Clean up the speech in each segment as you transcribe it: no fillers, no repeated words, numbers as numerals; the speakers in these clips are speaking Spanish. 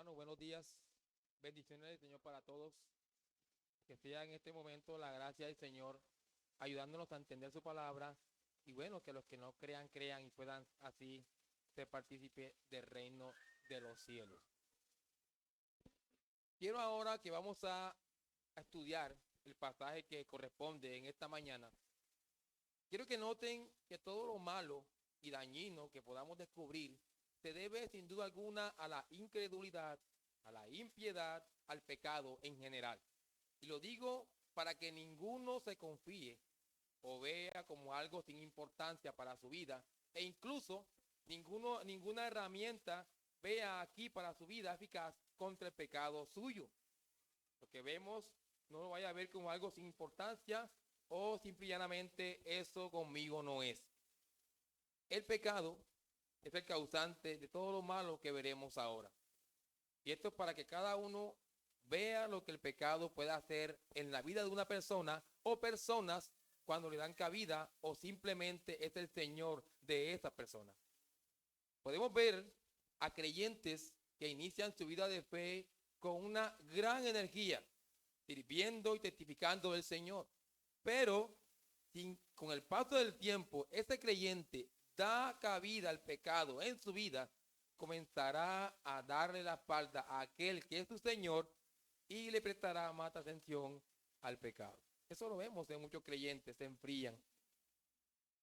hermanos, buenos días. Bendiciones del Señor para todos. Que sea en este momento la gracia del Señor ayudándonos a entender su palabra. Y bueno, que los que no crean, crean y puedan así ser partícipe del reino de los cielos. Quiero ahora que vamos a estudiar el pasaje que corresponde en esta mañana. Quiero que noten que todo lo malo y dañino que podamos descubrir se debe sin duda alguna a la incredulidad, a la impiedad, al pecado en general. Y lo digo para que ninguno se confíe o vea como algo sin importancia para su vida e incluso ninguna herramienta vea aquí para su vida eficaz contra el pecado suyo. Lo que vemos no lo vaya a ver como algo sin importancia o simplemente eso conmigo no es. El pecado es el causante de todo lo malo que veremos ahora. Y esto es para que cada uno vea lo que el pecado puede hacer en la vida de una persona o personas cuando le dan cabida o simplemente es el Señor de esa persona. Podemos ver a creyentes que inician su vida de fe con una gran energía, sirviendo y testificando del Señor. Pero con el paso del tiempo, ese creyente da cabida al pecado en su vida, comenzará a darle la espalda a aquel que es su Señor y le prestará más atención al pecado. Eso lo vemos en muchos creyentes, se enfrían.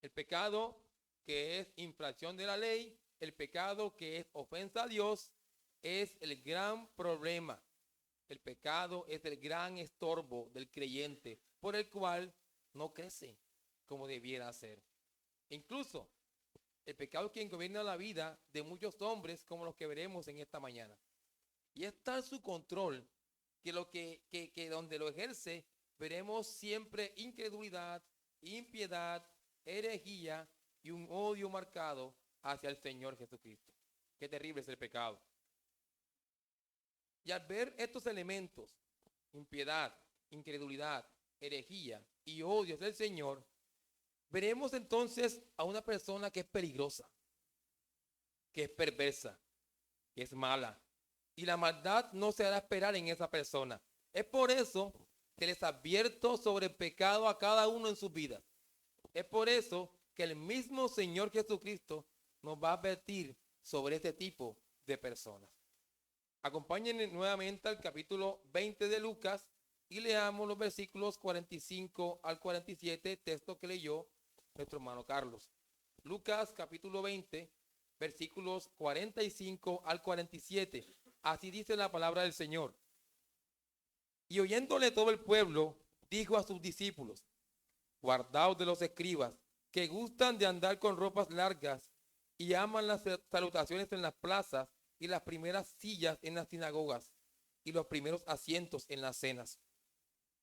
El pecado que es infracción de la ley, el pecado que es ofensa a Dios, es el gran problema. El pecado es el gran estorbo del creyente por el cual no crece como debiera ser. Incluso el pecado es quien gobierna la vida de muchos hombres como los que veremos en esta mañana. Y es tal su control que donde lo ejerce veremos siempre incredulidad, impiedad, herejía y un odio marcado hacia el Señor Jesucristo. Qué terrible es el pecado. Y al ver estos elementos, impiedad, incredulidad, herejía y odios del Señor, veremos entonces a una persona que es peligrosa, que es perversa, que es mala. Y la maldad no se hará esperar en esa persona. Es por eso que les advierto sobre el pecado a cada uno en sus vidas. Es por eso que el mismo Señor Jesucristo nos va a advertir sobre este tipo de personas. Acompáñenme nuevamente al capítulo 20 de Lucas y leamos los versículos 45 al 47, texto que leyó nuestro hermano Carlos. Lucas capítulo 20, versículos 45 al 47. Así dice la palabra del Señor. Y oyéndole todo el pueblo, dijo a sus discípulos: guardaos de los escribas, que gustan de andar con ropas largas y aman las salutaciones en las plazas y las primeras sillas en las sinagogas y los primeros asientos en las cenas,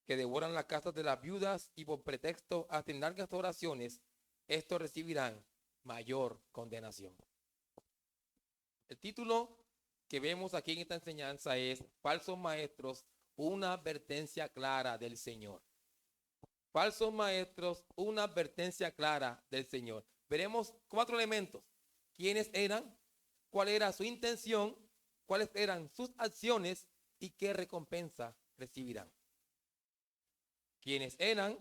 que devoran las casas de las viudas y por pretexto hacen largas oraciones, estos recibirán mayor condenación. El título que vemos aquí en esta enseñanza es Falsos Maestros, una advertencia clara del Señor. Falsos maestros, una advertencia clara del Señor. Veremos 4 elementos. ¿Quiénes eran? ¿Cuál era su intención? ¿Cuáles eran sus acciones? ¿Y qué recompensa recibirán? ¿Quiénes eran?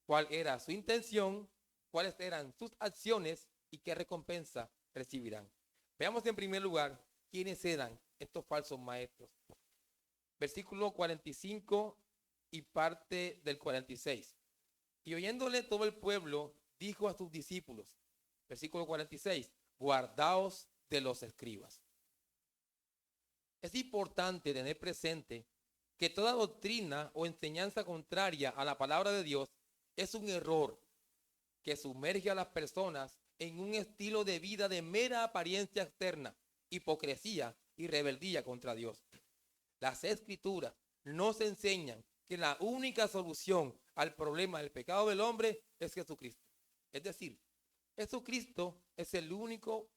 ¿Cuál era su intención? ¿Cuáles eran sus acciones? ¿Y qué recompensa recibirán? Veamos en primer lugar quiénes eran estos falsos maestros. Versículo 45 y parte del 46. Y oyéndole todo el pueblo, dijo a sus discípulos, versículo 46, guardaos de los escribas. Es importante tener presente que toda doctrina o enseñanza contraria a la palabra de Dios es un error que sumerge a las personas en un estilo de vida de mera apariencia externa, hipocresía y rebeldía contra Dios. Las escrituras nos enseñan que la única solución al problema del pecado del hombre es Jesucristo. Es decir, Jesucristo es el único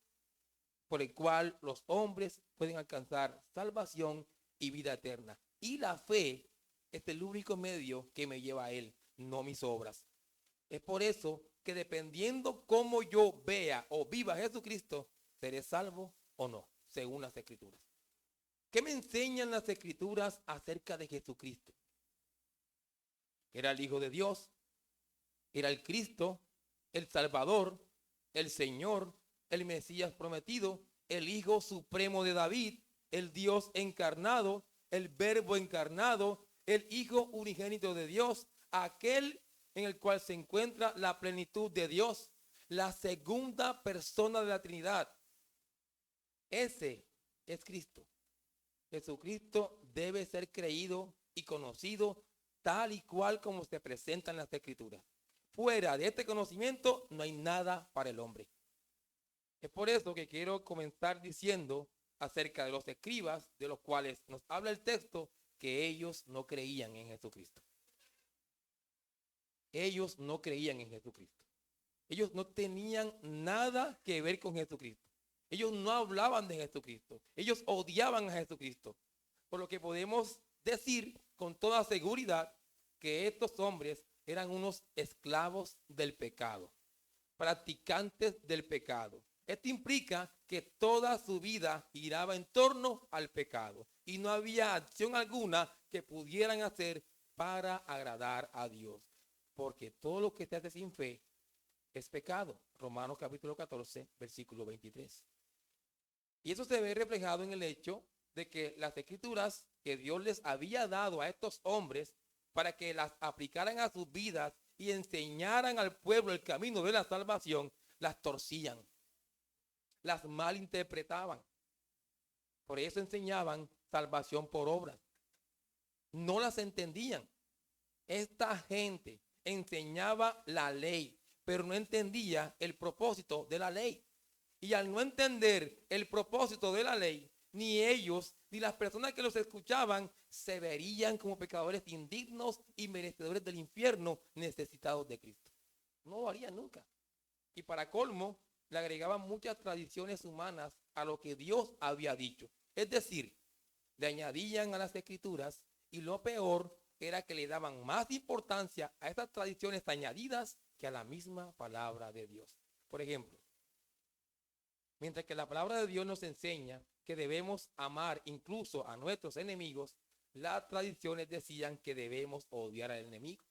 por el cual los hombres pueden alcanzar salvación y vida eterna. Y la fe es el único medio que me lleva a Él, no mis obras. Es por eso que dependiendo cómo yo vea o viva a Jesucristo, seré salvo o no, según las escrituras. ¿Qué me enseñan las Escrituras acerca de Jesucristo? Era el Hijo de Dios, era el Cristo, el Salvador, el Señor, el Mesías prometido, el Hijo supremo de David, el Dios encarnado, el Verbo encarnado, el Hijo unigénito de Dios, aquel en el cual se encuentra la plenitud de Dios, la segunda persona de la Trinidad. Ese es Cristo. Jesucristo debe ser creído y conocido tal y cual como se presenta en las Escrituras. Fuera de este conocimiento no hay nada para el hombre. Es por eso que quiero comenzar diciendo acerca de los escribas, de los cuales nos habla el texto, que ellos no creían en Jesucristo. Ellos no creían en Jesucristo. Ellos no tenían nada que ver con Jesucristo. Ellos no hablaban de Jesucristo. Ellos odiaban a Jesucristo. Por lo que podemos decir con toda seguridad que estos hombres eran unos esclavos del pecado, practicantes del pecado. Esto implica que toda su vida giraba en torno al pecado y no había acción alguna que pudieran hacer para agradar a Dios, porque todo lo que se hace sin fe es pecado. Romanos capítulo 14, versículo 23. Y eso se ve reflejado en el hecho de que las escrituras que Dios les había dado a estos hombres para que las aplicaran a sus vidas y enseñaran al pueblo el camino de la salvación, las torcían, las malinterpretaban. Por eso enseñaban salvación por obras. No las entendían. Esta gente enseñaba la ley, pero no entendía el propósito de la ley. Y al no entender el propósito de la ley, ni ellos ni las personas que los escuchaban se verían como pecadores indignos y merecedores del infierno, necesitados de Cristo. No lo harían nunca. Y para colmo, le agregaban muchas tradiciones humanas a lo que Dios había dicho. Es decir, le añadían a las escrituras, y lo peor era que le daban más importancia a esas tradiciones añadidas que a la misma palabra de Dios. Por ejemplo, mientras que la palabra de Dios nos enseña que debemos amar incluso a nuestros enemigos, las tradiciones decían que debemos odiar al enemigo.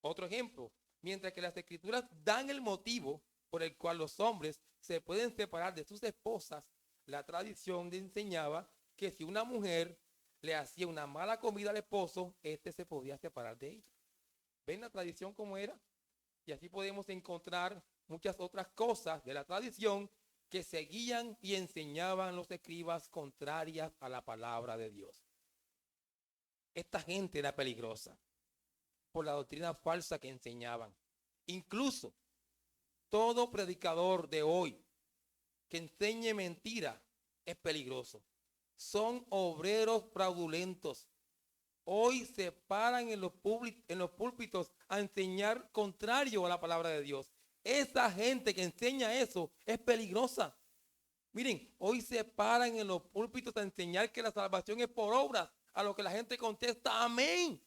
Otro ejemplo, mientras que las escrituras dan el motivo por el cual los hombres se pueden separar de sus esposas, la tradición enseñaba que si una mujer le hacía una mala comida al esposo, éste se podía separar de ella. ¿Ven la tradición cómo era? Y así podemos encontrar muchas otras cosas de la tradición que seguían y enseñaban los escribas contrarias a la palabra de Dios. Esta gente era peligrosa por la doctrina falsa que enseñaban. Incluso todo predicador de hoy que enseñe mentira es peligroso. Son obreros fraudulentos. Hoy se paran en los púlpitos a enseñar contrario a la palabra de Dios. Esa gente que enseña eso es peligrosa. Miren, hoy se paran en los púlpitos a enseñar que la salvación es por obras, a lo que la gente contesta amén.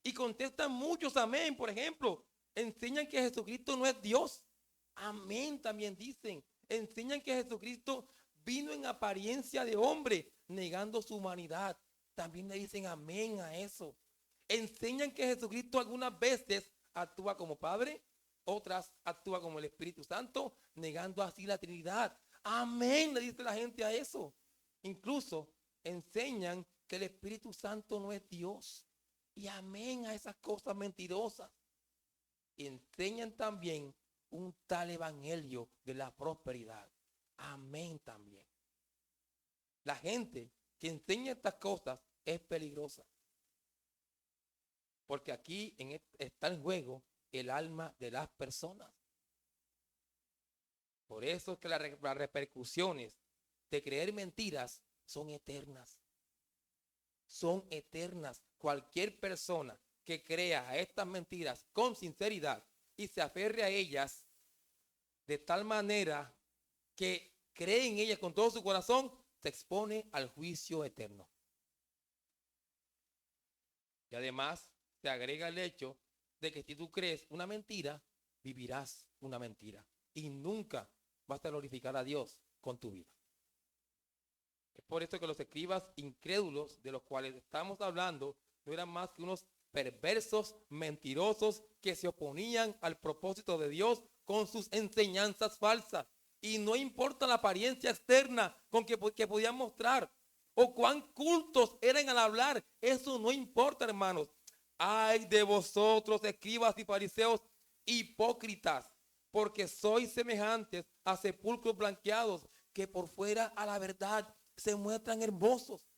Y contestan muchos amén. Por ejemplo, enseñan que Jesucristo no es Dios. Amén también dicen. Enseñan que Jesucristo vino en apariencia de hombre, negando su humanidad. También le dicen amén a eso. Enseñan que Jesucristo algunas veces actúa como Padre, otras actúa como el Espíritu Santo, negando así la Trinidad. Amén, le dice la gente a eso. Incluso enseñan que el Espíritu Santo no es Dios. Y amén a esas cosas mentirosas. Y enseñan también un tal evangelio de la prosperidad. Amén también. La gente que enseña estas cosas es peligrosa. Porque aquí está en juego el alma de las personas. Por eso es que las repercusiones de creer mentiras son eternas. Son eternas. Cualquier persona que crea a estas mentiras con sinceridad y se aferre a ellas de tal manera que cree en ellas con todo su corazón, se expone al juicio eterno. Y además se agrega el hecho de que si tú crees una mentira, vivirás una mentira y nunca vas a glorificar a Dios con tu vida. Es por eso que los escribas incrédulos de los cuales estamos hablando no eran más que unos perversos, mentirosos que se oponían al propósito de Dios con sus enseñanzas falsas. Y no importa la apariencia externa con que podían mostrar o cuán cultos eran al hablar, eso no importa, hermanos. Ay de vosotros, escribas y fariseos hipócritas, porque sois semejantes a sepulcros blanqueados, que por fuera a la verdad se muestran hermosos,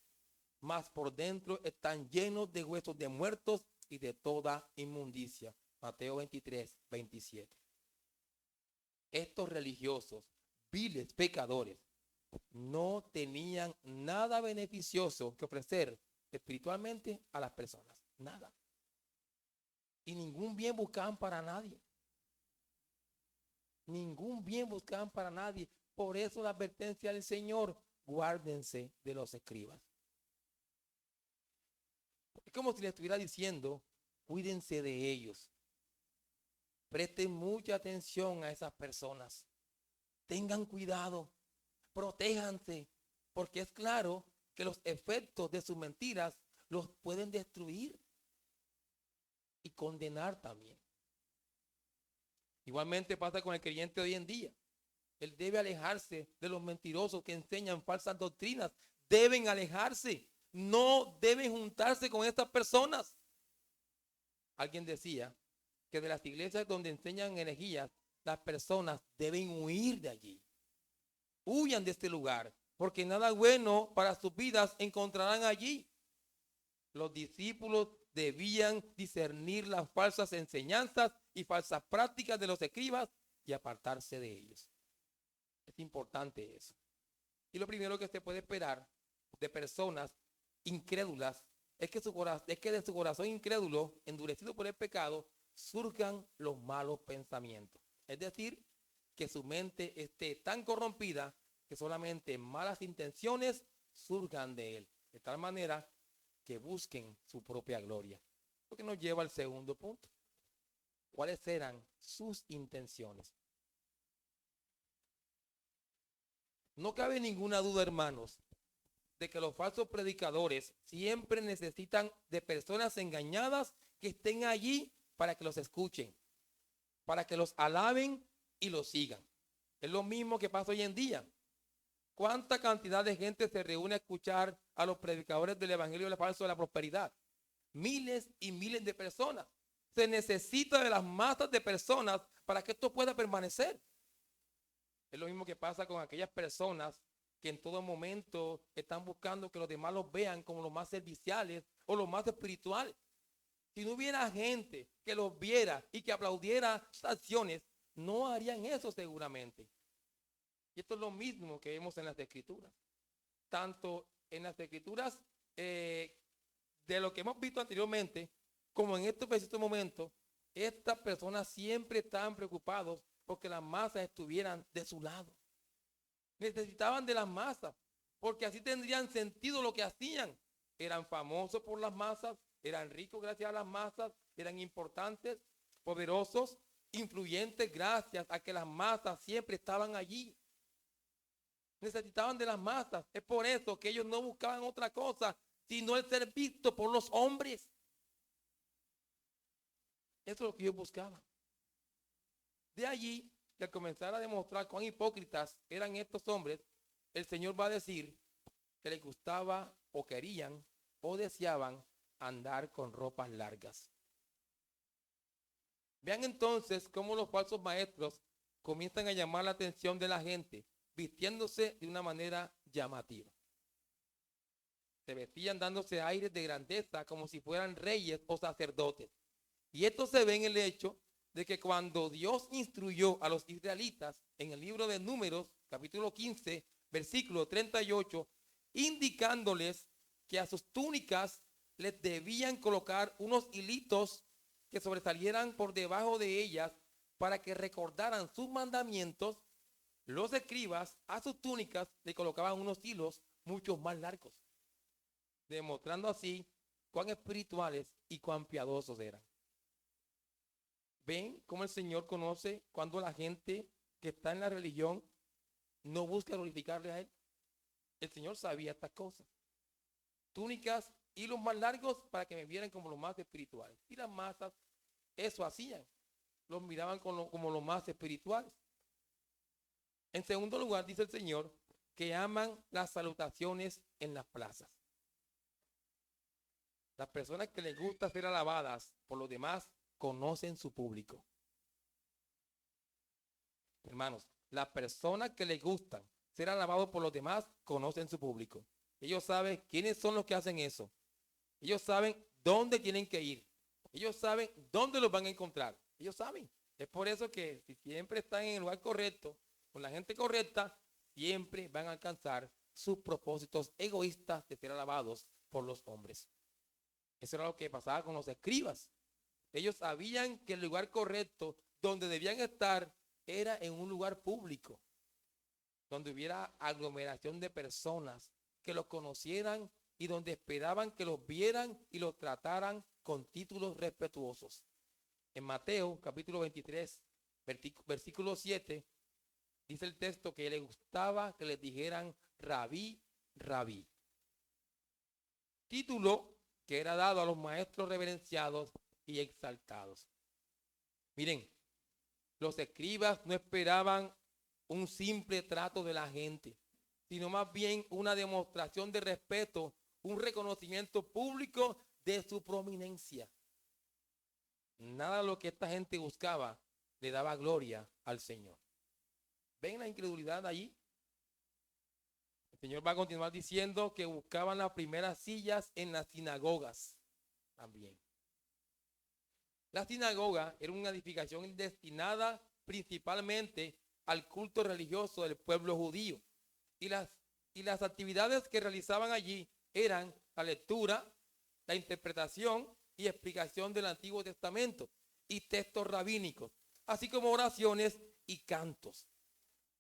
mas por dentro están llenos de huesos de muertos y de toda inmundicia. Mateo 23, 27. Estos religiosos, viles pecadores, no tenían nada beneficioso que ofrecer espiritualmente a las personas. Nada. Y ningún bien buscaban para nadie. Ningún bien buscaban para nadie. Por eso la advertencia del Señor: guárdense de los escribas. Es como si le estuviera diciendo: cuídense de ellos. Presten mucha atención a esas personas. Tengan cuidado. Protéjanse. Porque es claro que los efectos de sus mentiras los pueden destruir y condenar también. Igualmente pasa con el creyente hoy en día. Él debe alejarse de los mentirosos que enseñan falsas doctrinas. Deben alejarse. No deben juntarse con estas personas. Alguien decía que de las iglesias donde enseñan herejías, las personas deben huir de allí. Huyan de este lugar, porque nada bueno para sus vidas encontrarán allí. Los discípulos debían discernir las falsas enseñanzas y falsas prácticas de los escribas y apartarse de ellos. Es importante eso. Y lo primero que se puede esperar de personas incrédulas es que de su corazón incrédulo, endurecido por el pecado, surjan los malos pensamientos. Es decir, que su mente esté tan corrompida que solamente malas intenciones surjan de él. De tal manera que busquen su propia gloria. Lo que nos lleva al segundo punto. ¿Cuáles eran sus intenciones? No cabe ninguna duda, hermanos, de que los falsos predicadores siempre necesitan de personas engañadas que estén allí para que los escuchen, para que los alaben y los sigan. Es lo mismo que pasa hoy en día. ¿Cuánta cantidad de gente se reúne a escuchar a los predicadores del evangelio del falso de la prosperidad? Miles y miles de personas. Se necesita de las masas de personas para que esto pueda permanecer. Es lo mismo que pasa con aquellas personas que en todo momento están buscando que los demás los vean como los más serviciales o los más espirituales. Si no hubiera gente que los viera y que aplaudiera sus acciones, no harían eso seguramente. Y esto es lo mismo que vemos en las escrituras. Tanto en las escrituras de lo que hemos visto anteriormente, como en este preciso momento, estas personas siempre estaban preocupados porque las masas estuvieran de su lado. Necesitaban de las masas, porque así tendrían sentido lo que hacían. Eran famosos por las masas, eran ricos gracias a las masas, eran importantes, poderosos, influyentes gracias a que las masas siempre estaban allí. Necesitaban de las masas. Es por eso que ellos no buscaban otra cosa sino el ser visto por los hombres. Eso es lo que ellos buscaban. De allí, que al comenzar a demostrar cuán hipócritas eran estos hombres, el Señor va a decir que les gustaba o querían o deseaban andar con ropas largas. Vean entonces cómo los falsos maestros comienzan a llamar la atención de la gente, vistiéndose de una manera llamativa. Se vestían dándose aires de grandeza como si fueran reyes o sacerdotes. Y esto se ve en el hecho de que cuando Dios instruyó a los israelitas en el libro de Números, capítulo 15, versículo 38, indicándoles que a sus túnicas les debían colocar unos hilitos que sobresalieran por debajo de ellas para que recordaran sus mandamientos, los escribas a sus túnicas le colocaban unos hilos mucho más largos, demostrando así cuán espirituales y cuán piadosos eran. ¿Ven cómo el Señor conoce cuando la gente que está en la religión no busca glorificarle a Él? El Señor sabía estas cosas. Túnicas y los más largos para que me vieran como los más espirituales. Y las masas eso hacían. Los miraban como los más espirituales. En segundo lugar, dice el Señor, que aman las salutaciones en las plazas. Las personas que les gusta ser alabadas por los demás conocen su público. Hermanos, las personas que les gustan ser alabados por los demás conocen su público. Ellos saben quiénes son los que hacen eso. Ellos saben dónde tienen que ir. Ellos saben dónde los van a encontrar. Ellos saben. Es por eso que si siempre están en el lugar correcto, con la gente correcta, siempre van a alcanzar sus propósitos egoístas de ser alabados por los hombres. Eso era lo que pasaba con los escribas. Ellos sabían que el lugar correcto donde debían estar era en un lugar público, donde hubiera aglomeración de personas que los conocieran y donde esperaban que los vieran y los trataran con títulos respetuosos. En Mateo capítulo 23, versículo 7, dice el texto que le gustaba que les dijeran rabí, rabí. Título que era dado a los maestros reverenciados y exaltados. Miren, los escribas no esperaban un simple trato de la gente, sino más bien una demostración de respeto, un reconocimiento público de su prominencia. Nada de lo que esta gente buscaba le daba gloria al Señor. ¿Ven la incredulidad allí? El Señor va a continuar diciendo que buscaban las primeras sillas en las sinagogas también. La sinagoga era una edificación destinada principalmente al culto religioso del pueblo judío. Y las actividades que realizaban allí eran la lectura, la interpretación y explicación del Antiguo Testamento y textos rabínicos, así como oraciones y cantos.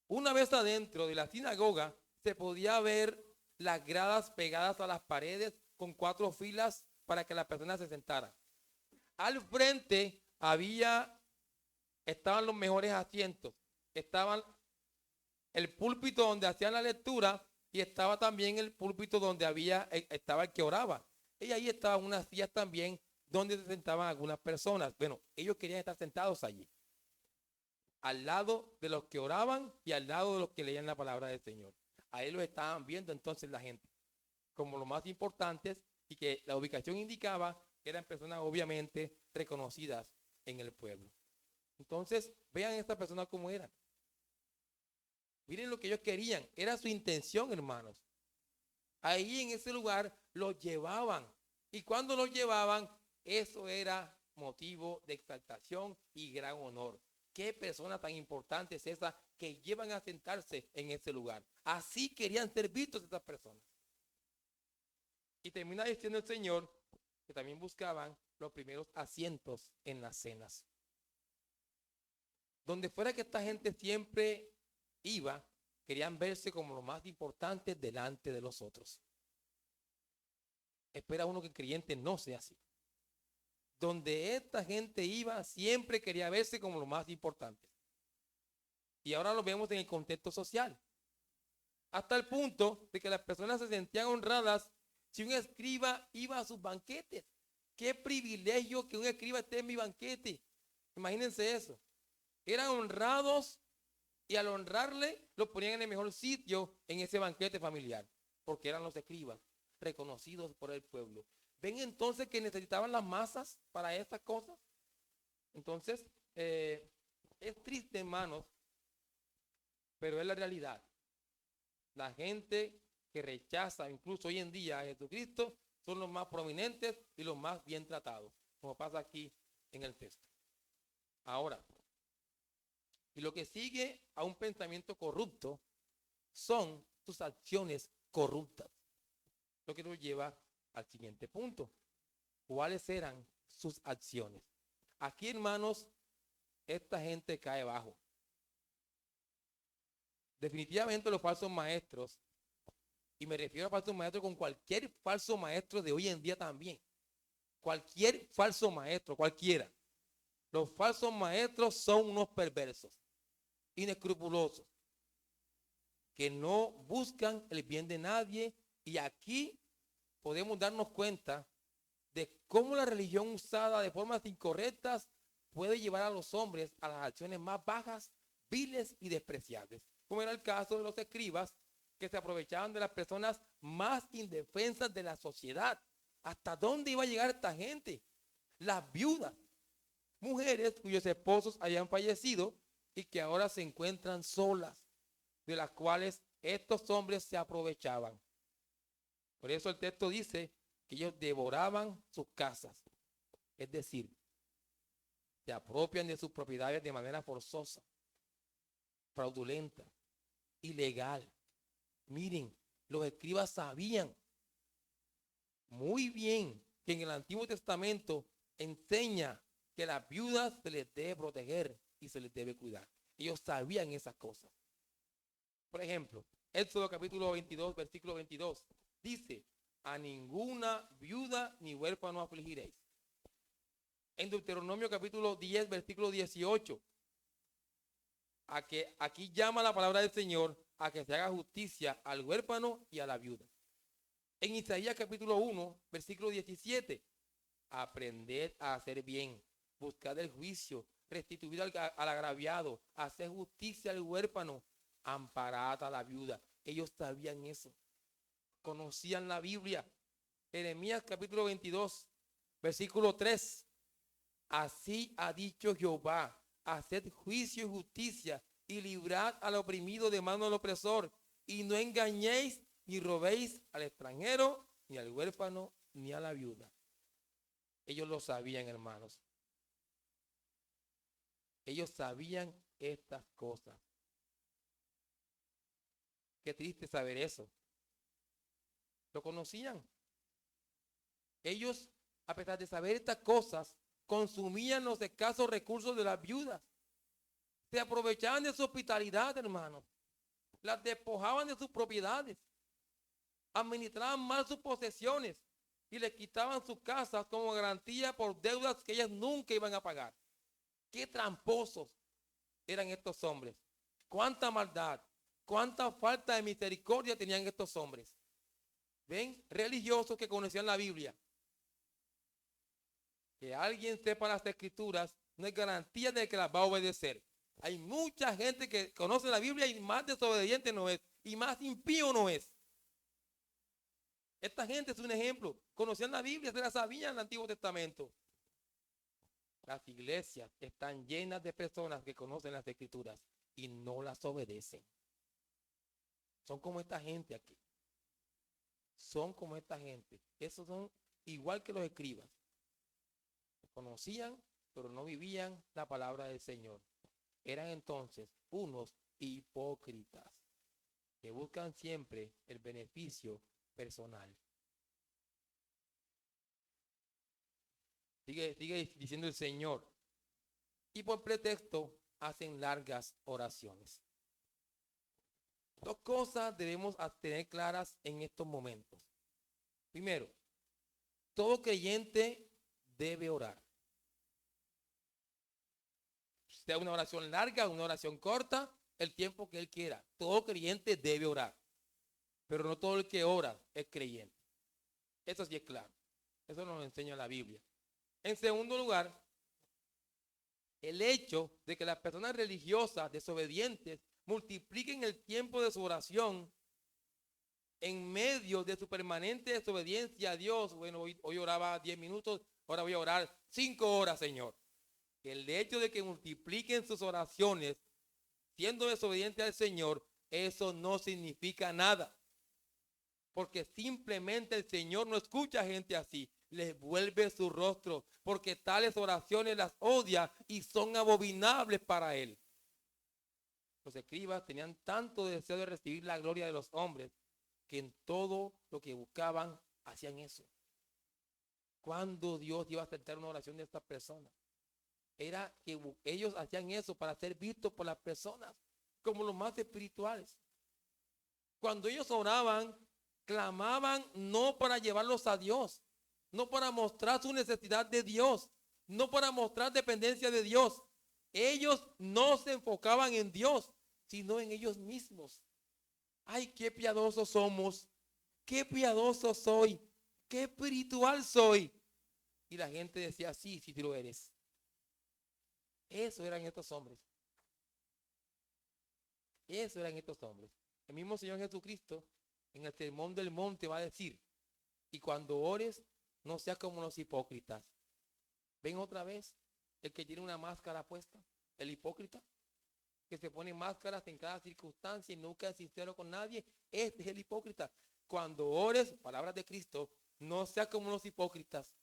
Una vez adentro de la sinagoga se podía ver las gradas pegadas a las paredes con 4 filas para que las personas se sentaran. Al frente estaban los mejores asientos, estaban el púlpito donde hacían la lectura y estaba también el púlpito donde estaba el que oraba. Y ahí estaban unas sillas también donde se sentaban algunas personas. Bueno, ellos querían estar sentados allí, al lado de los que oraban y al lado de los que leían la palabra del Señor. Ahí los estaban viendo entonces la gente como los más importantes y que la ubicación indicaba eran personas obviamente reconocidas en el pueblo. Entonces, vean estas personas cómo eran. Miren lo que ellos querían. Era su intención, hermanos. Ahí en ese lugar los llevaban. Y cuando los llevaban, eso era motivo de exaltación y gran honor. Qué persona tan importante es esa que llevan a sentarse en ese lugar. Así querían ser vistos estas personas. Y termina diciendo el Señor que también buscaban los primeros asientos en las cenas. Donde fuera que esta gente siempre iba, querían verse como los más importantes delante de los otros. Espera uno que el creyente no sea así. Donde esta gente iba, siempre quería verse como los más importantes. Y ahora lo vemos en el contexto social. Hasta el punto de que las personas se sentían honradas si un escriba iba a sus banquetes. Qué privilegio que un escriba esté en mi banquete. Imagínense eso. Eran honrados y al honrarle lo ponían en el mejor sitio en ese banquete familiar, porque eran los escribas reconocidos por el pueblo. ¿Ven entonces que necesitaban las masas para estas cosas? Entonces, es triste, hermanos, pero es la realidad. La gente que rechaza incluso hoy en día a Jesucristo son los más prominentes y los más bien tratados, como pasa aquí en el texto. Ahora, y lo que sigue a un pensamiento corrupto son sus acciones corruptas. Lo que nos lleva al siguiente punto. ¿Cuáles eran sus acciones? Aquí, hermanos, esta gente cae bajo. Definitivamente los falsos maestros, y me refiero a falsos maestros con cualquier falso maestro de hoy en día también. Cualquier falso maestro, cualquiera. Los falsos maestros son unos perversos, inescrupulosos, que no buscan el bien de nadie. Y aquí podemos darnos cuenta de cómo la religión usada de formas incorrectas puede llevar a los hombres a las acciones más bajas, viles y despreciables, como era el caso de los escribas, que se aprovechaban de las personas más indefensas de la sociedad. ¿Hasta dónde iba a llegar esta gente? Las viudas, mujeres cuyos esposos hayan fallecido y que ahora se encuentran solas, de las cuales estos hombres se aprovechaban. Por eso el texto dice que ellos devoraban sus casas, es decir, se apropian de sus propiedades de manera forzosa, fraudulenta, ilegal. Miren, los escribas sabían muy bien que en el Antiguo Testamento enseña que a las viudas se les debe proteger y se les debe cuidar. Ellos sabían esas cosas. Por ejemplo, Éxodo capítulo 22, versículo 22, dice: a ninguna viuda ni huérfano afligiréis. En Deuteronomio capítulo 10, versículo 18, aquí llama la palabra del Señor a que se haga justicia al huérfano y a la viuda. En Isaías capítulo 1, versículo 17, aprended a hacer bien, buscad el juicio, restituid al agraviado, haced justicia al huérfano, amparad a la viuda. Ellos sabían eso, conocían la Biblia. Jeremías capítulo 22, versículo 3, así ha dicho Jehová, haced juicio y justicia y librad al oprimido de mano del opresor, y no engañéis ni robéis al extranjero, ni al huérfano, ni a la viuda. Ellos lo sabían, hermanos. Ellos sabían estas cosas. Qué triste saber eso. Lo conocían. Ellos, a pesar de saber estas cosas, consumían los escasos recursos de las viudas. Se aprovechaban de su hospitalidad, hermanos. Las despojaban de sus propiedades. Administraban mal sus posesiones y les quitaban sus casas como garantía por deudas que ellas nunca iban a pagar. Qué tramposos eran estos hombres. Cuánta maldad, cuánta falta de misericordia tenían estos hombres. ¿Ven? Religiosos que conocían la Biblia. Que alguien sepa las escrituras no es garantía de que las va a obedecer. Hay mucha gente que conoce la Biblia y más desobediente no es, y más impío no es. Esta gente es un ejemplo. Conocían la Biblia, se la sabían en el Antiguo Testamento. Las iglesias están llenas de personas que conocen las escrituras y no las obedecen. Son como esta gente aquí. Son como esta gente. Esos son igual que los escribas. Conocían, pero no vivían la palabra del Señor. Eran entonces unos hipócritas que buscan siempre el beneficio personal. Sigue diciendo el Señor. Y por pretexto hacen largas oraciones. Dos cosas debemos tener claras en estos momentos. Primero, todo creyente debe orar. Sea una oración larga, una oración corta, el tiempo que él quiera. Todo creyente debe orar. Pero no todo el que ora es creyente. Eso sí es claro. Eso nos enseña la Biblia. En segundo lugar, el hecho de que las personas religiosas desobedientes multipliquen el tiempo de su oración en medio de su permanente desobediencia a Dios. Bueno, hoy oraba 10 minutos, ahora voy a orar 5 horas, Señor. El hecho de que multipliquen sus oraciones siendo desobedientes al Señor, eso no significa nada. Porque simplemente el Señor no escucha a gente así. Les vuelve su rostro, porque tales oraciones las odia y son abominables para Él. Los escribas tenían tanto deseo de recibir la gloria de los hombres que en todo lo que buscaban hacían eso. ¿Cuándo Dios iba a aceptar una oración de estas personas? Era que ellos hacían eso para ser vistos por las personas como los más espirituales. Cuando ellos oraban, clamaban no para llevarlos a Dios, no para mostrar su necesidad de Dios, no para mostrar dependencia de Dios. Ellos no se enfocaban en Dios, sino en ellos mismos. Ay, qué piadosos somos, qué piadoso soy, qué espiritual soy. Y la gente decía, sí, sí, tú lo eres. Eso eran estos hombres. Eso eran estos hombres. El mismo Señor Jesucristo en el sermón del monte va a decir, y cuando ores, no seas como los hipócritas. ¿Ven otra vez el que tiene una máscara puesta? El hipócrita, que se pone máscaras en cada circunstancia y nunca es sincero con nadie. Este es el hipócrita. Cuando ores, palabras de Cristo, no seas como los hipócritas,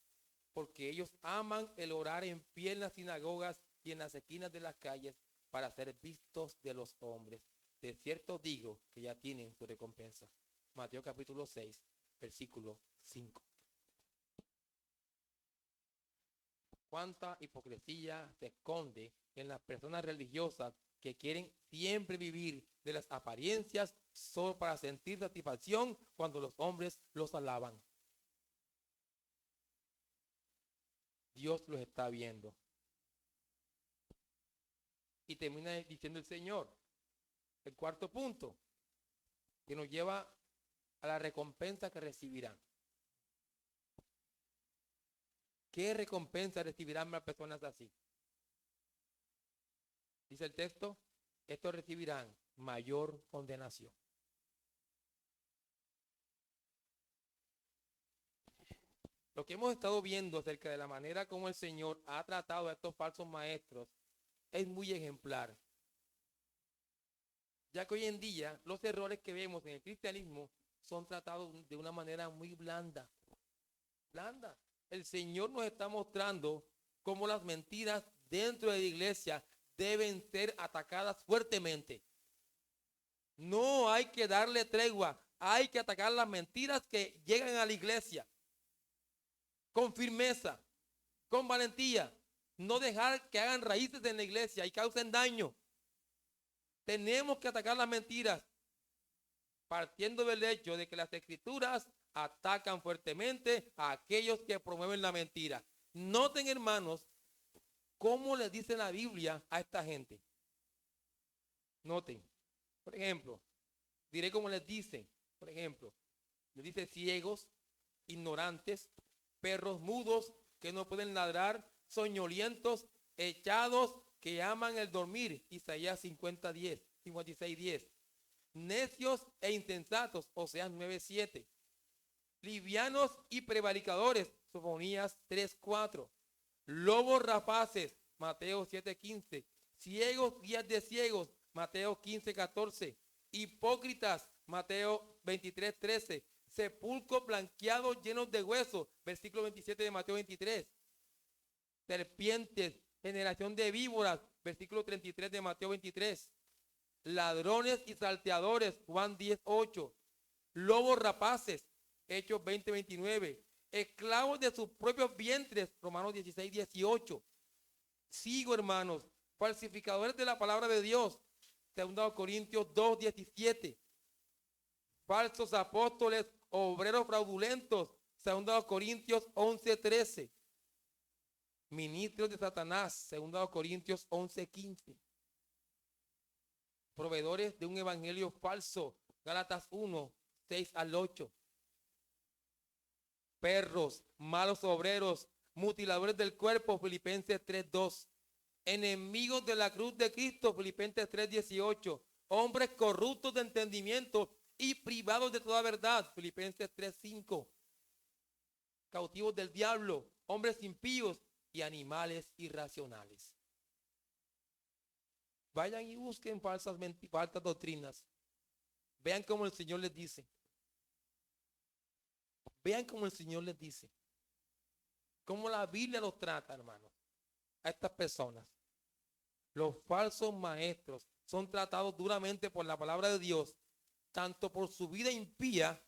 porque ellos aman el orar en pie en las sinagogas y en las esquinas de las calles para ser vistos de los hombres. De cierto digo que ya tienen su recompensa. Mateo capítulo 6, versículo 5. Cuánta hipocresía se esconde en las personas religiosas que quieren siempre vivir de las apariencias solo para sentir satisfacción cuando los hombres los alaban. Dios los está viendo. Y termina diciendo el Señor, el cuarto punto, que nos lleva a la recompensa que recibirán. ¿Qué recompensa recibirán las personas así? Dice el texto, estos recibirán mayor condenación. Lo que hemos estado viendo acerca de la manera como el Señor ha tratado a estos falsos maestros es muy ejemplar. Ya que hoy en día los errores que vemos en el cristianismo son tratados de una manera muy blanda. Blanda. El Señor nos está mostrando cómo las mentiras dentro de la iglesia deben ser atacadas fuertemente. No hay que darle tregua, hay que atacar las mentiras que llegan a la iglesia con firmeza, con valentía. No dejar que hagan raíces en la iglesia y causen daño. Tenemos que atacar las mentiras, partiendo del hecho de que las escrituras atacan fuertemente a aquellos que promueven la mentira. Noten, hermanos, cómo les dice la Biblia a esta gente. Noten, por ejemplo, diré cómo les dicen, por ejemplo, les dice ciegos, ignorantes, perros mudos que no pueden ladrar, soñolientos, echados que aman el dormir, Isaías 50:10, 56:10, necios e insensatos, Oseas 9:7, livianos y prevaricadores, Sofonías 3:4, lobos rapaces, Mateo 7:15, ciegos guías de ciegos, Mateo 15:14, hipócritas, Mateo 23:13, sepulcros blanqueados llenos de huesos, versículo 27 de Mateo 23, serpientes, generación de víboras, versículo 33 de Mateo 23, ladrones y salteadores, Juan 10:8, lobos rapaces, Hechos 20:29, esclavos de sus propios vientres, Romanos 16:18. Sigo, hermanos, falsificadores de la palabra de Dios, 2 Corintios 2:17, falsos apóstoles, obreros fraudulentos, 2 Corintios 11:13, ministros de Satanás, 2 Corintios 11:15, proveedores de un evangelio falso, Gálatas 1:6-8, perros, malos obreros, mutiladores del cuerpo, Filipenses 3:2, enemigos de la cruz de Cristo, Filipenses 3:18, hombres corruptos de entendimiento y privados de toda verdad, Filipenses 3:5, cautivos del diablo, hombres impíos y animales irracionales. Vayan y busquen falsas doctrinas. Vean cómo el Señor les dice. Vean cómo el Señor les dice. Cómo la Biblia los trata, hermanos, a estas personas. Los falsos maestros son tratados duramente por la palabra de Dios, tanto por su vida impía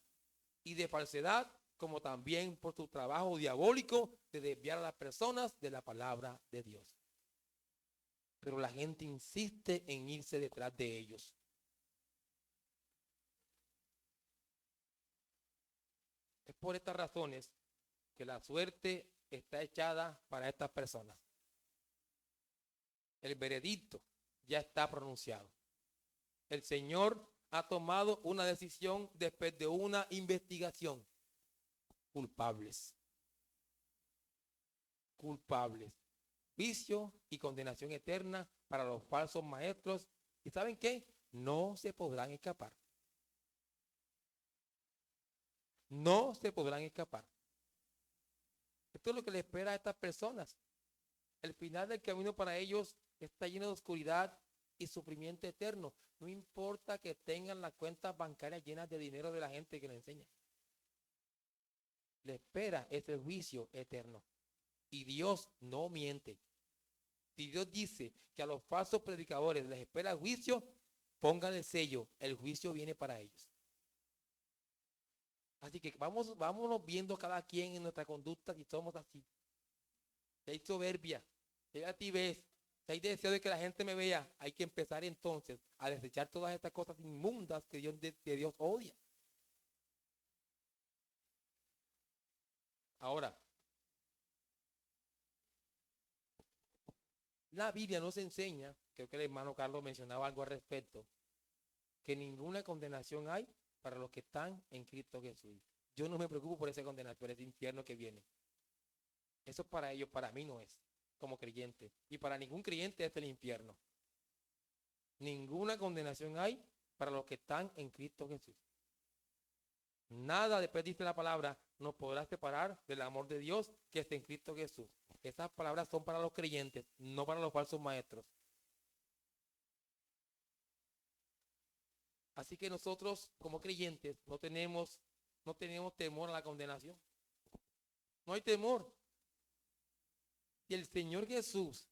y de falsedad, como también por su trabajo diabólico de desviar a las personas de la palabra de Dios. Pero la gente insiste en irse detrás de ellos. Es por estas razones que la suerte está echada para estas personas. El veredicto ya está pronunciado. El Señor ha tomado una decisión después de una investigación. Culpables. Culpables. Juicio y condenación eterna para los falsos maestros. ¿Y saben qué? No se podrán escapar. No se podrán escapar. Esto es lo que le espera a estas personas. El final del camino para ellos está lleno de oscuridad y sufrimiento eterno. No importa que tengan las cuentas bancarias llenas de dinero de la gente que le enseña. Le espera ese juicio eterno. Y Dios no miente. Si Dios dice que a los falsos predicadores les espera juicio, pongan el sello. El juicio viene para ellos. Así que vámonos viendo cada quien en nuestra conducta si somos así. Si hay soberbia, si hay altivez, si hay deseo de que la gente me vea, hay que empezar entonces a desechar todas estas cosas inmundas que Dios odia. Ahora, la Biblia nos enseña, creo que el hermano Carlos mencionaba algo al respecto, que ninguna condenación hay para los que están en Cristo Jesús. Yo no me preocupo por esa condenación, por ese infierno que viene. Eso para ellos, para mí no es, como creyente. Y para ningún creyente es el infierno. Ninguna condenación hay para los que están en Cristo Jesús. Nada, después dice la palabra, nos podrá separar del amor de Dios que está en Cristo Jesús. Esas palabras son para los creyentes, no para los falsos maestros. Así que nosotros, como creyentes, no tenemos temor a la condenación. No hay temor. Y el Señor Jesús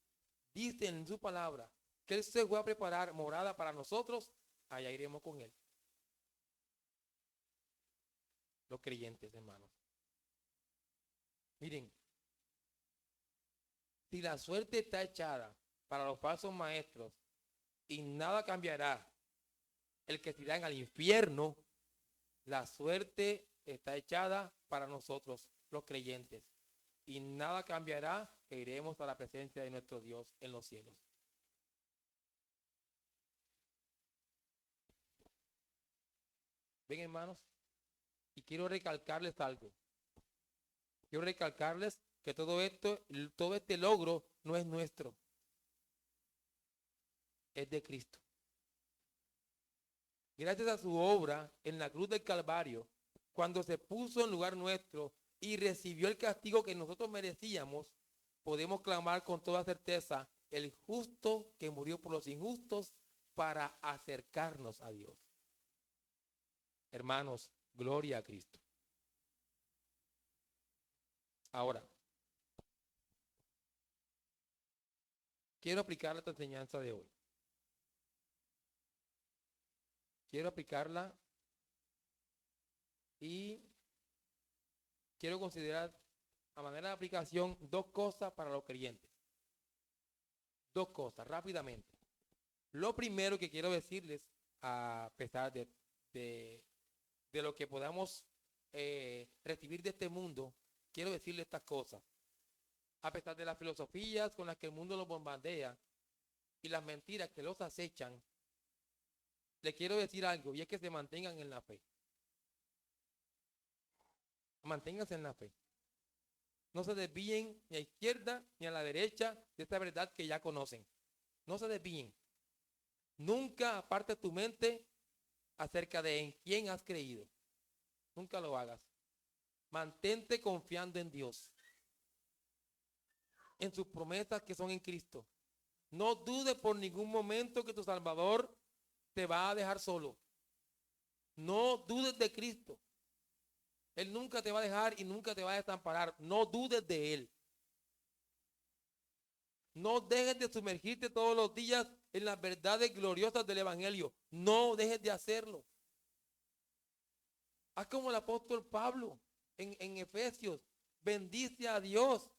dice en su palabra que Él se va a preparar morada para nosotros, allá iremos con Él. Los creyentes, hermanos. Miren, si la suerte está echada para los falsos maestros y nada cambiará, el que se irá al infierno, la suerte está echada para nosotros, los creyentes. Y nada cambiará, que iremos a la presencia de nuestro Dios en los cielos. Ven, hermanos, y quiero recalcarles algo. Quiero recalcarles que todo este logro no es nuestro, es de Cristo. Gracias a su obra en la cruz del Calvario, cuando se puso en lugar nuestro y recibió el castigo que nosotros merecíamos, podemos clamar con toda certeza, el justo que murió por los injustos para acercarnos a Dios. Hermanos, gloria a Cristo. Ahora, quiero aplicar esta enseñanza de hoy. Quiero aplicarla y quiero considerar a manera de aplicación dos cosas para los creyentes. Dos cosas, rápidamente. Lo primero que quiero decirles, a pesar de lo que podamos recibir de este mundo, quiero decirles estas cosas. A pesar de las filosofías con las que el mundo los bombardea y las mentiras que los acechan, les quiero decir algo, y es que se mantengan en la fe. Manténganse en la fe. No se desvíen ni a izquierda ni a la derecha de esta verdad que ya conocen. No se desvíen. Nunca aparte tu mente acerca de en quién has creído. Nunca lo hagas. Mantente confiando en Dios, en sus promesas que son en Cristo. No dudes por ningún momento que tu Salvador te va a dejar solo. No dudes de Cristo. Él nunca te va a dejar y nunca te va a desamparar. No dudes de Él. No dejes de sumergirte todos los días en las verdades gloriosas del Evangelio. No dejes de hacerlo. Haz como el apóstol Pablo en Efesios. Bendice a Dios.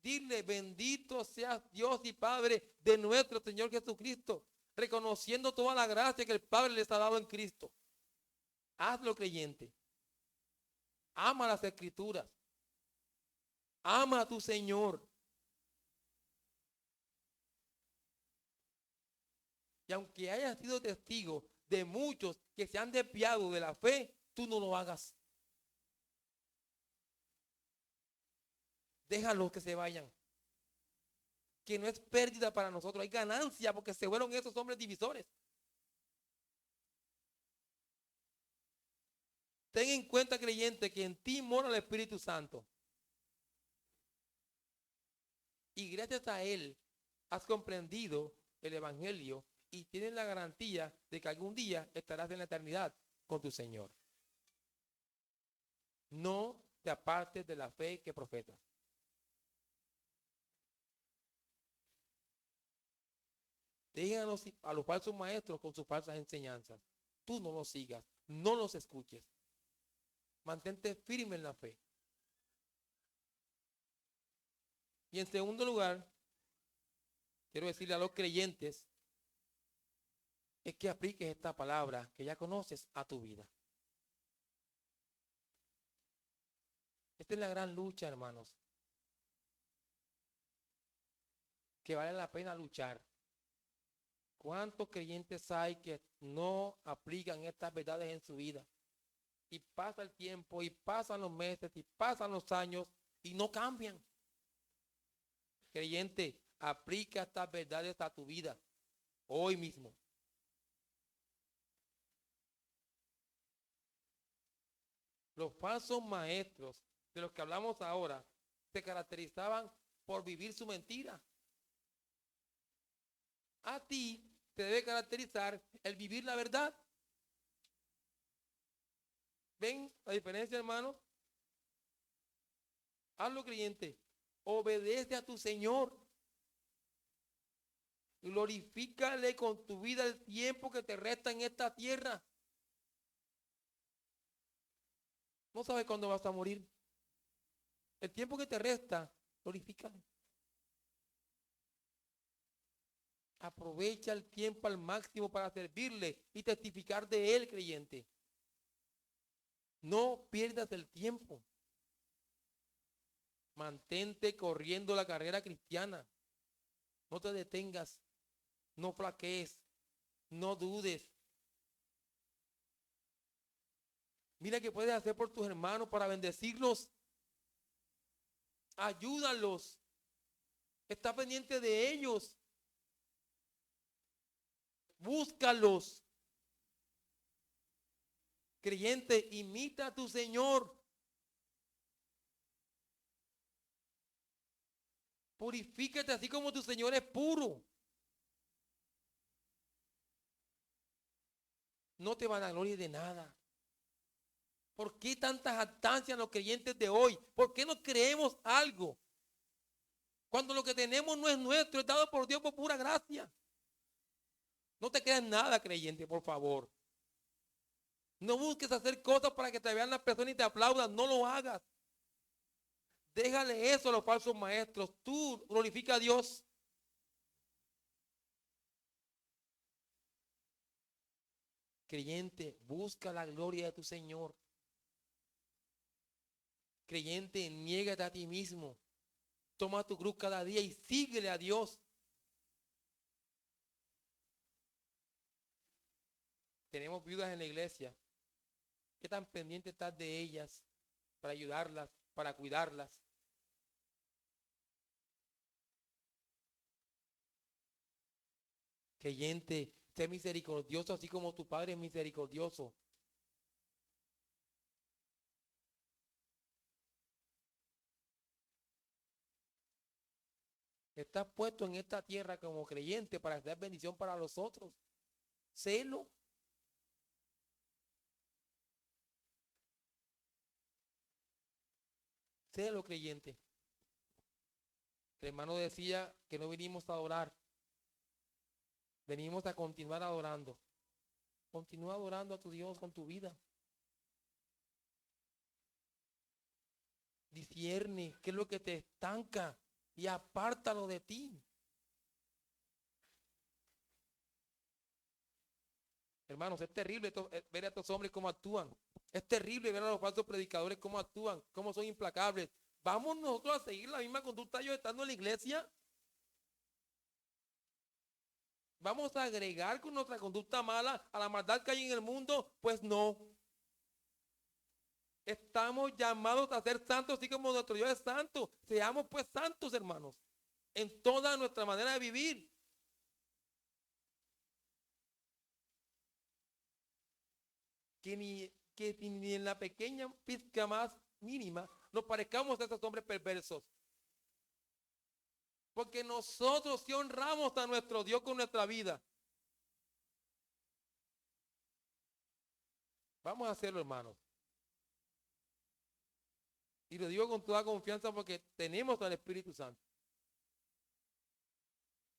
Dile, bendito seas Dios y Padre de nuestro Señor Jesucristo, reconociendo toda la gracia que el Padre les ha dado en Cristo. Hazlo, creyente. Ama las Escrituras. Ama a tu Señor. Y aunque hayas sido testigo de muchos que se han desviado de la fe, tú no lo hagas. Déjalos que se vayan. Que no es pérdida para nosotros, hay ganancia porque se fueron esos hombres divisores. Ten en cuenta, creyente, que en ti mora el Espíritu Santo. Y gracias a Él has comprendido el Evangelio y tienes la garantía de que algún día estarás en la eternidad con tu Señor. No te apartes de la fe que profetas. Déjanos a los falsos maestros con sus falsas enseñanzas. Tú no los sigas, no los escuches. Mantente firme en la fe. Y en segundo lugar, quiero decirle a los creyentes, es que apliques esta palabra que ya conoces a tu vida. Esta es la gran lucha, hermanos, que vale la pena luchar. ¿Cuántos creyentes hay que no aplican estas verdades en su vida? Y pasa el tiempo, y pasan los meses, y pasan los años, y no cambian. Creyente, aplica estas verdades a tu vida, hoy mismo. Los falsos maestros de los que hablamos ahora se caracterizaban por vivir su mentira. A ti te debe caracterizar el vivir la verdad. ¿Ven la diferencia, hermano? Hazlo, creyente. Obedece a tu Señor. Glorifícale con tu vida el tiempo que te resta en esta tierra. No sabes cuándo vas a morir. El tiempo que te resta, glorifícale. Aprovecha el tiempo al máximo para servirle y testificar de él, creyente. No pierdas el tiempo. Mantente corriendo la carrera cristiana. No te detengas. No flaquees. No dudes. Mira qué puedes hacer por tus hermanos para bendecirlos. Ayúdalos. Está pendiente de ellos. Búscalos. Creyente, imita a tu Señor. Purifícate así como tu Señor es puro. No te vanaglories de nada. ¿Por qué tanta jactancia en los creyentes de hoy? ¿Por qué no creemos algo? Cuando lo que tenemos no es nuestro, es dado por Dios por pura gracia. No te creas nada, creyente, por favor. No busques hacer cosas para que te vean las personas y te aplaudan. No lo hagas. Déjale eso a los falsos maestros. Tú glorifica a Dios. Creyente, busca la gloria de tu Señor. Creyente, niégate a ti mismo. Toma tu cruz cada día y síguele a Dios. Tenemos viudas en la iglesia. ¿Qué tan pendiente estás de ellas para ayudarlas, para cuidarlas? Creyente, sé misericordioso así como tu Padre es misericordioso. Estás puesto en esta tierra como creyente para hacer bendición para los otros. Sélo. Sélo, creyente. El hermano decía que no vinimos a adorar. Venimos a continuar adorando. Continúa adorando a tu Dios con tu vida. Discierne qué es lo que te estanca y apártalo de ti. Hermanos, es terrible ver a estos hombres cómo actúan. Es terrible ver a los falsos predicadores cómo actúan, cómo son implacables. ¿Vamos nosotros a seguir la misma conducta ellos estando en la iglesia? ¿Vamos a agregar con nuestra conducta mala a la maldad que hay en el mundo? Pues no. Estamos llamados a ser santos, así como nuestro Dios es santo. Seamos pues santos, hermanos, en toda nuestra manera de vivir. Que ni en la pequeña pizca más mínima nos parezcamos a estos hombres perversos. Porque nosotros sí honramos a nuestro Dios con nuestra vida. Vamos a hacerlo, hermanos. Y lo digo con toda confianza porque tenemos al Espíritu Santo.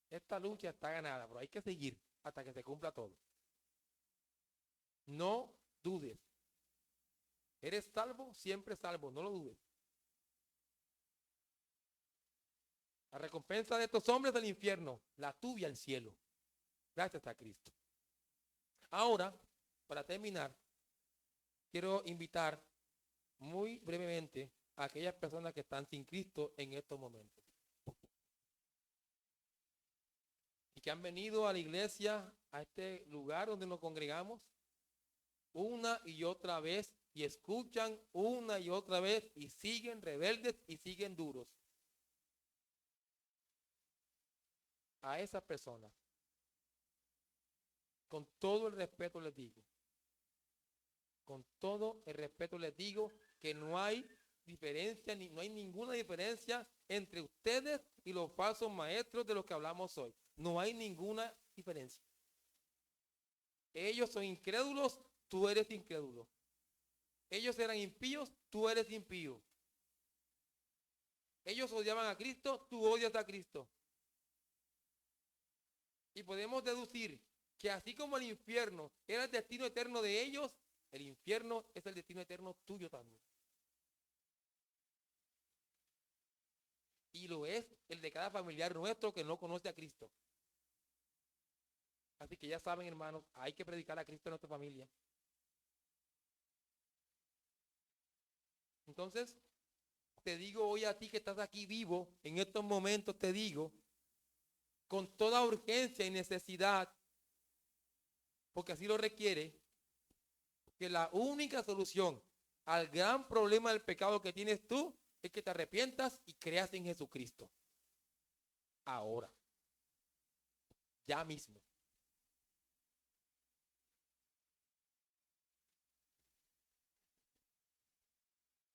Esta lucha está ganada, pero hay que seguir hasta que se cumpla todo. No dudes. Eres salvo, siempre salvo, no lo dudes. La recompensa de estos hombres del infierno, la tuya al cielo. Gracias a Cristo. Ahora, para terminar, quiero invitar muy brevemente a aquellas personas que están sin Cristo en estos momentos. Y que han venido a la iglesia, a este lugar donde nos congregamos, una y otra vez, y escuchan una y otra vez, y siguen rebeldes y siguen duros. A esas personas, con todo el respeto les digo, con todo el respeto les digo que no hay diferencia, no hay ninguna diferencia entre ustedes y los falsos maestros de los que hablamos hoy. No hay ninguna diferencia. Ellos son incrédulos, tú eres incrédulo. Ellos eran impíos, tú eres impío. Ellos odiaban a Cristo, tú odias a Cristo. Y podemos deducir que así como el infierno era el destino eterno de ellos, el infierno es el destino eterno tuyo también. Y lo es el de cada familiar nuestro que no conoce a Cristo. Así que ya saben, hermanos, hay que predicar a Cristo en nuestra familia. Entonces, te digo hoy a ti que estás aquí vivo, en estos momentos te digo, con toda urgencia y necesidad, porque así lo requiere, que la única solución al gran problema del pecado que tienes tú es que te arrepientas y creas en Jesucristo. Ahora. Ya mismo.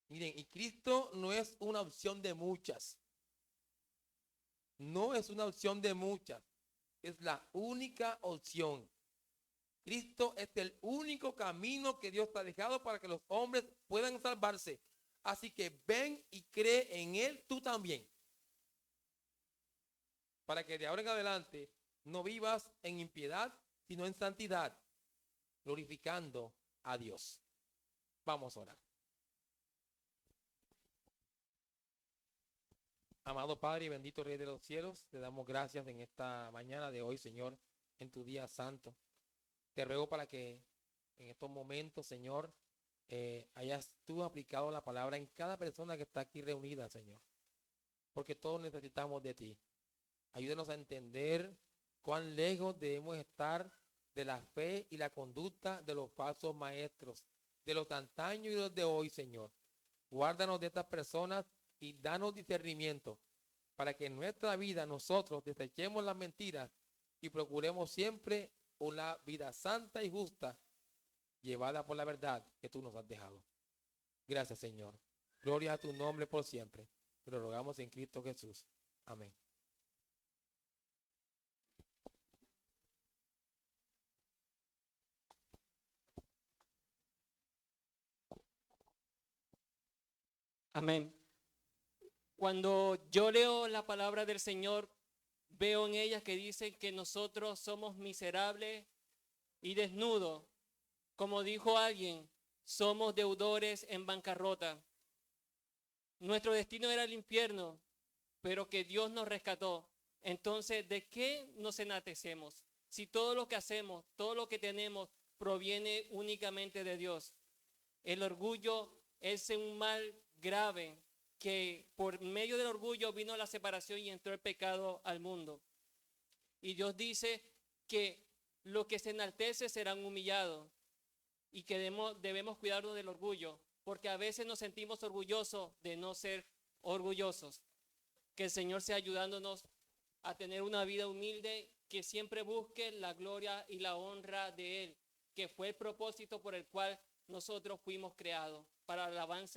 Miren, y Cristo no es una opción de muchas. No es una opción de muchas. Es la única opción. Cristo es el único camino que Dios ha dejado para que los hombres puedan salvarse. Así que ven y cree en Él tú también. Para que de ahora en adelante no vivas en impiedad, sino en santidad, glorificando a Dios. Vamos a orar. Amado Padre y bendito Rey de los cielos, te damos gracias en esta mañana de hoy, Señor, en tu día santo. Te ruego para que en estos momentos, Señor, hayas tú aplicado la palabra en cada persona que está aquí reunida, Señor. Porque todos necesitamos de ti. Ayúdanos a entender cuán lejos debemos estar de la fe y la conducta de los falsos maestros, de los antaños y los de hoy, Señor. Guárdanos de estas personas y danos discernimiento para que en nuestra vida nosotros desechemos las mentiras y procuremos siempre una vida santa y justa, llevada por la verdad que tú nos has dejado. Gracias, Señor. Gloria a tu nombre por siempre. Te lo rogamos en Cristo Jesús. Amén. Amén. Cuando yo leo la palabra del Señor, veo en ella que dice que nosotros somos miserables y desnudos. Como dijo alguien, somos deudores en bancarrota. Nuestro destino era el infierno, pero que Dios nos rescató. Entonces, ¿de qué nos enaltecemos? Si todo lo que hacemos, todo lo que tenemos, proviene únicamente de Dios. El orgullo es un mal grave que por medio del orgullo vino la separación y entró el pecado al mundo. Y Dios dice que lo que se enaltece serán humillados y que debemos cuidarnos del orgullo, porque a veces nos sentimos orgullosos de no ser orgullosos. Que el Señor sea ayudándonos a tener una vida humilde, que siempre busque la gloria y la honra de Él, que fue el propósito por el cual nosotros fuimos creados, para la alabanza